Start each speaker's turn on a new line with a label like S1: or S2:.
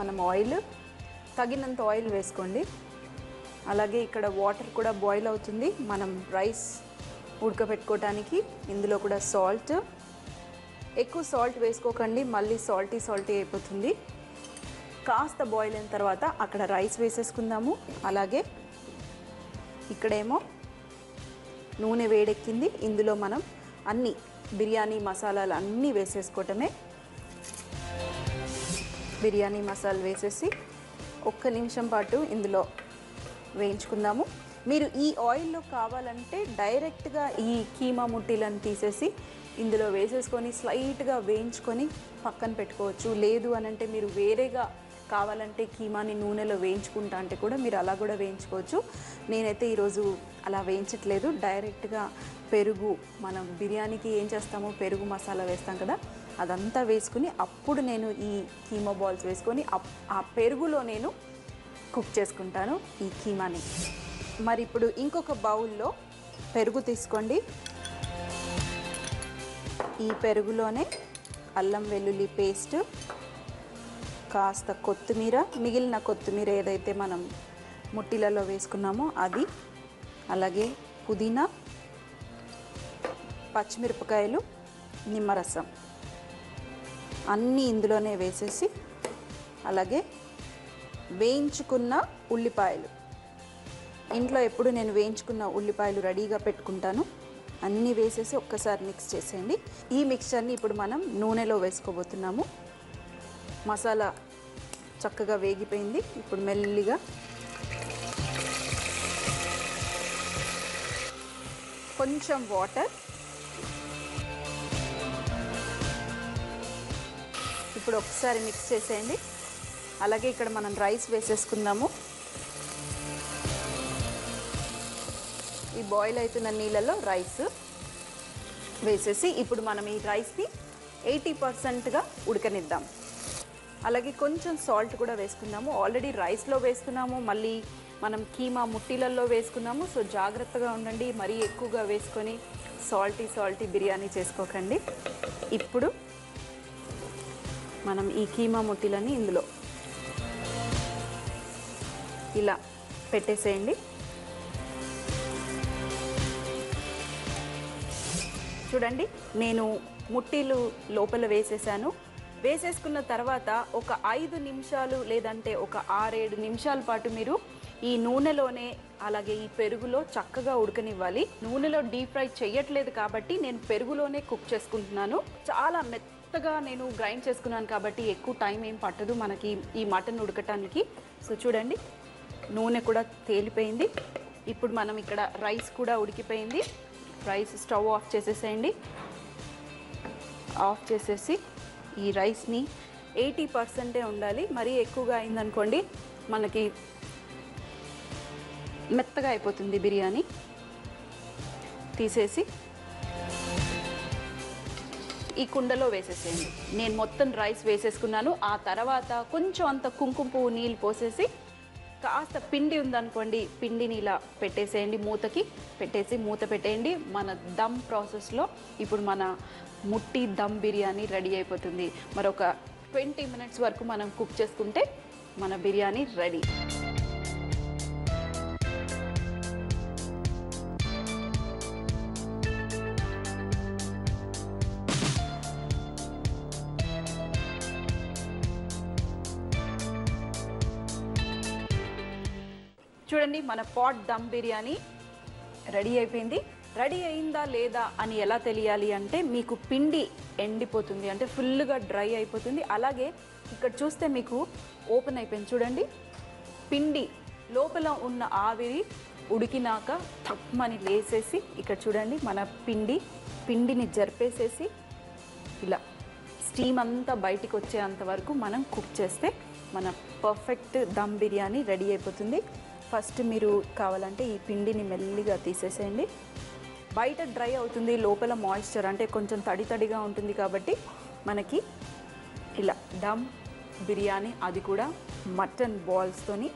S1: మనం ఆయిల్ తగినంత ఆయిల్ వేసుకోండి. అలాగే ఇక్కడ వాటర్ కూడా బాయిల్ అవుతుంది మనం రైస్ ఉడకబెట్టుకోవడానికి. ఇందులో కూడా సాల్ట్, ఎక్కువ సాల్ట్ వేసుకోకండి, మళ్ళీ సాల్టీ అయిపోతుంది. కాస్త బాయిల్ అయిన తర్వాత అక్కడ రైస్ వేసేసుకుందాము. అలాగే ఇక్కడేమో నూనె వేడెక్కింది, ఇందులో మనం అన్ని బిర్యానీ మసాలాలు అన్నీ వేసేసుకోవటమే. బిర్యానీ మసాలా వేసేసి ఒక్క నిమిషం పాటు ఇందులో వేయించుకుందాము. మీరు ఈ ఆయిల్లో కావాలంటే డైరెక్ట్గా ఈ కీమా ముట్టీలను తీసేసి ఇందులో వేసేసుకొని స్లైట్గా వేయించుకొని పక్కన పెట్టుకోవచ్చు. లేదు అనంటే మీరు వేరేగా కావాలంటే కీమాని నూనెలో వేయించుకుంటా అంటే కూడా మీరు అలా కూడా వేయించుకోవచ్చు. నేనైతే ఈరోజు అలా వేయించట్లేదు, డైరెక్ట్గా పెరుగు, మనం బిర్యానీకి ఏం చేస్తామో పెరుగు మసాలా వేస్తాం కదా, అదంతా వేసుకుని అప్పుడు నేను ఈ కీమా బాల్స్ వేసుకొని ఆ పెరుగులో నేను కుక్ చేసుకుంటాను ఈ కీమాని. మరి ఇప్పుడు ఇంకొక బౌల్లో పెరుగు తీసుకోండి. ఈ పెరుగులోనే అల్లం వెల్లుల్లి పేస్ట్, కాస్త కొత్తిమీర, మిగిలిన కొత్తిమీర ఏదైతే మనం ముట్టిలలో వేసుకున్నామో అది, అలాగే పుదీనా, పచ్చిమిరపకాయలు, నిమ్మరసం అన్నీ ఇందులోనే వేసేసి, అలాగే వేయించుకున్న ఉల్లిపాయలు, ఇంట్లో ఎప్పుడు నేను వేయించుకున్న ఉల్లిపాయలు రెడీగా పెట్టుకుంటాను, అన్నీ వేసేసి ఒక్కసారి మిక్స్ చేసేయండి. ఈ మిక్స్చర్ని ఇప్పుడు మనం నూనెలో వేసుకోబోతున్నాము. మసాలా చక్కగా వేగిపోయింది. ఇప్పుడు మెల్లిగా కొంచెం వాటర్, ఇప్పుడు ఒకసారి మిక్స్ చేసేయండి. అలాగే ఇక్కడ మనం రైస్ వేసేసుకుందాము. ఈ బాయిల్ అవుతున్న నీళ్ళలో రైస్ వేసేసి ఇప్పుడు మనం ఈ రైస్ని 80%గా ఉడకనిద్దాం. అలాగే కొంచెం సాల్ట్ కూడా వేసుకుందాము. ఆల్రెడీ రైస్లో వేసుకున్నాము, మళ్ళీ మనం కీమా ముట్టీలలో వేసుకున్నాము. సో జాగ్రత్తగా ఉండండి, మరీ ఎక్కువగా వేసుకొని సాల్టీ బిర్యానీ చేసుకోకండి. ఇప్పుడు మనం ఈ కీమా ముట్టీలని ఇందులో ఇలా పెట్టేసేయండి. చూడండి, నేను ముట్టీలు లోపల వేసేసాను. వేసేసుకున్న తర్వాత ఒక 5 నిమిషాలు లేదంటే ఒక 6-7 నిమిషాల పాటు మీరు ఈ నూనెలోనే అలాగే ఈ పెరుగులో చక్కగా ఉడకనివ్వాలి. నూనెలో డీప్ ఫ్రై చేయట్లేదు కాబట్టి నేను పెరుగులోనే కుక్ చేసుకుంటున్నాను. చాలా మెత్తగా నేను గ్రైండ్ చేసుకున్నాను కాబట్టి ఎక్కువ టైం ఏం పట్టదు మనకి ఈ మటన్ ఉడకటానికి. సో చూడండి, నూనె కూడా తేలిపోయింది. ఇప్పుడు మనం ఇక్కడ రైస్ కూడా ఉడికిపోయింది. రైస్ స్టవ్ ఆఫ్ చేసేసేయండి. ఆఫ్ చేసేసి ఈ రైస్ని 80% ఉండాలి, మరీ ఎక్కువగా అయిందనుకోండి మనకి మెత్తగా అయిపోతుంది బిర్యానీ. తీసేసి ఈ కుండలో వేసేసేయండి. నేను మొత్తం రైస్ వేసేసుకున్నాను. ఆ తర్వాత కొంచెం అంత కుంకుమ పువ్వు నీళ్ళు పోసేసి కాస్త పిండి ఉందనుకోండి, పిండిని ఇలా పెట్టేసేయండి, మూతకి పెట్టేసి మూత పెట్టేయండి. మన దమ్ ప్రాసెస్లో ఇప్పుడు మన ముట్టి దమ్ బిర్యానీ రెడీ అయిపోతుంది. మరొక 20 మినిట్స్ వరకు మనం కుక్ చేసుకుంటే మన బిర్యానీ రెడీ. చూడండి, మన పాట్ దమ్ బిర్యానీ రెడీ అయిపోయింది. రెడీ అయిందా లేదా అని ఎలా తెలియాలి అంటే మీకు పిండి ఎండిపోతుంది, అంటే ఫుల్గా డ్రై అయిపోతుంది. అలాగే ఇక్కడ చూస్తే మీకు ఓపెన్ అయిపోయింది చూడండి, పిండి లోపల ఉన్న ఆవిరి ఉడికినాక తప్పమని లేసేసి ఇక్కడ చూడండి మన పిండిని జరిపేసేసి ఇలా స్టీమ్ అంతా బయటికి వచ్చేంత వరకు మనం కుక్ చేస్తే మన పర్ఫెక్ట్ దమ్ బిర్యానీ రెడీ అయిపోతుంది. ఫస్ట్ మీరు కావాలంటే ఈ పిండిని మెల్లిగా తీసేసేయండి. బయట డ్రై అవుతుంది, లోపల మాయిశ్చర్ అంటే కొంచెం తడిగా ఉంటుంది కాబట్టి మనకి ఇలా దమ్ బిర్యానీ, అది కూడా మటన్ బాల్స్తోని